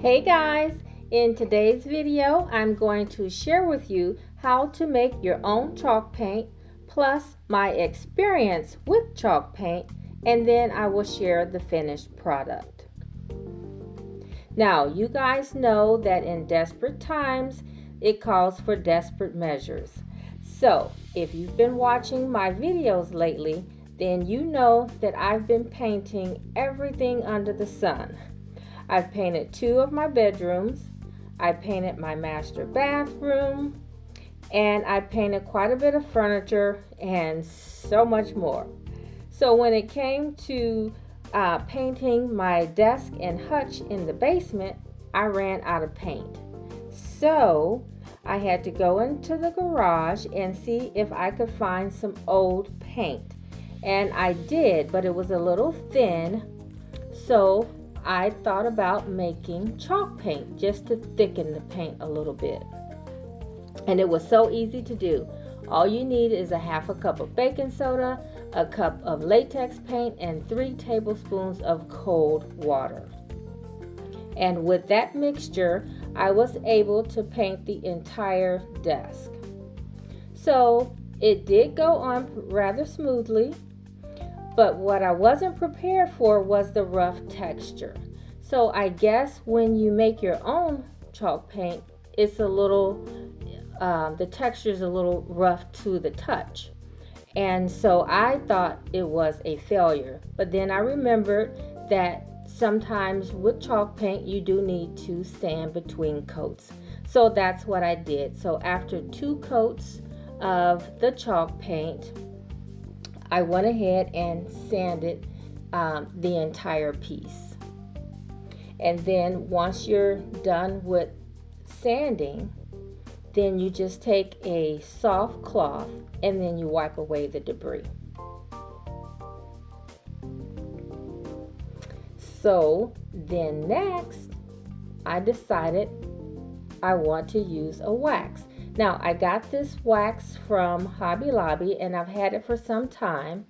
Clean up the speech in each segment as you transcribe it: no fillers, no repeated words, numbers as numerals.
Hey guys, in today's video I'm going to share with you how to make your own chalk paint plus my experience with chalk paint, and then I will share the finished product. Now you guys know that in desperate times it calls for desperate measures. So if you've been watching my videos lately, then you know that I've been painting everything under the sun. I've painted 2 of my bedrooms, I painted my master bathroom, and I painted quite a bit of furniture and so much more. So when it came to painting my desk and hutch in the basement, I ran out of paint. So I had to go into the garage and see if I could find some old paint. And I did, but it was a little thin, so I thought about making chalk paint just to thicken the paint a little bit. And it was so easy to do. All you need is a half a cup of baking soda, a cup of latex paint, and 3 tablespoons of cold water. And with that mixture, I was able to paint the entire desk. So it did go on rather smoothly. But what I wasn't prepared for was the rough texture. So I guess when you make your own chalk paint, it's a little, the texture is a little rough to the touch. And so I thought it was a failure. But then I remembered that sometimes with chalk paint, you do need to sand between coats. So that's what I did. So after 2 coats of the chalk paint, I went ahead and sanded the entire piece. And then once you're done with sanding, then you just take a soft cloth and then you wipe away the debris. So then next, I decided I want to use a wax. Now, I got this wax from Hobby Lobby, and I've had it for some time,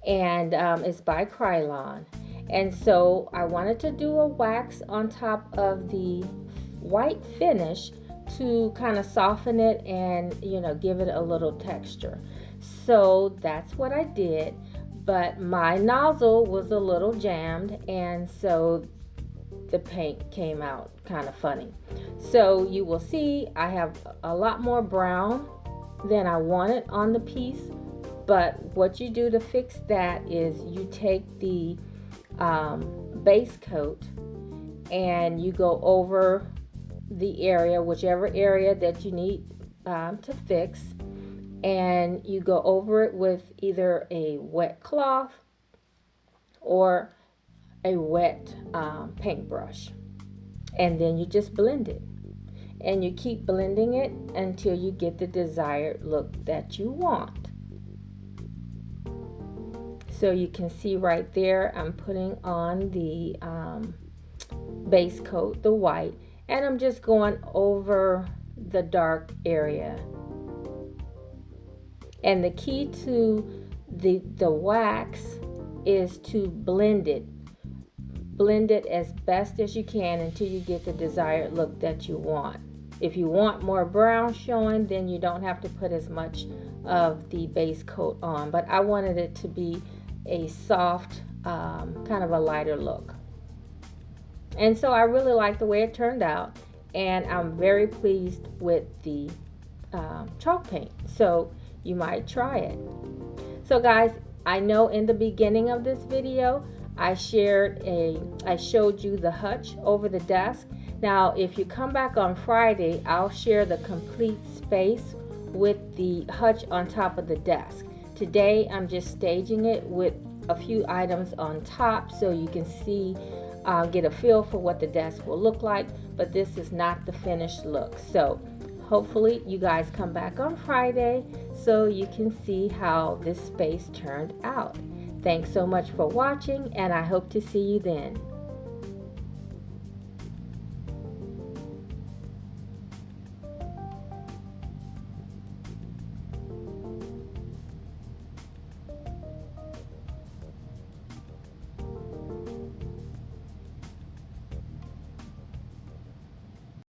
and it's by Krylon. And so I wanted to do a wax on top of the white finish to kind of soften it and, give it a little texture. So that's what I did, but my nozzle was a little jammed, and so the paint came out kind of funny. So you will see I have a lot more brown than I wanted on the piece, but what you do to fix that is you take the base coat and you go over the area, whichever area that you need to fix, and you go over it with either a wet cloth or a wet paintbrush, and then you just blend it, and you keep blending it until you get the desired look that you want. So you can see right there I'm putting on the base coat, the white, and I'm just going over the dark area. And the key to the wax is to blend it as best as you can until you get the desired look that you want. If you want more brown showing, then you don't have to put as much of the base coat on, but I wanted it to be a soft, kind of a lighter look. And so I really like the way it turned out, and I'm very pleased with the chalk paint. So you might try it. So guys, I know in the beginning of this video I showed you the hutch over the desk. Now if you come back on Friday, I'll share the complete space with the hutch on top of the desk. Today I'm just staging it with a few items on top so you can see, get a feel for what the desk will look like, but this is not the finished look. So hopefully you guys come back on Friday so you can see how this space turned out. Thanks so much for watching, and I hope to see you then.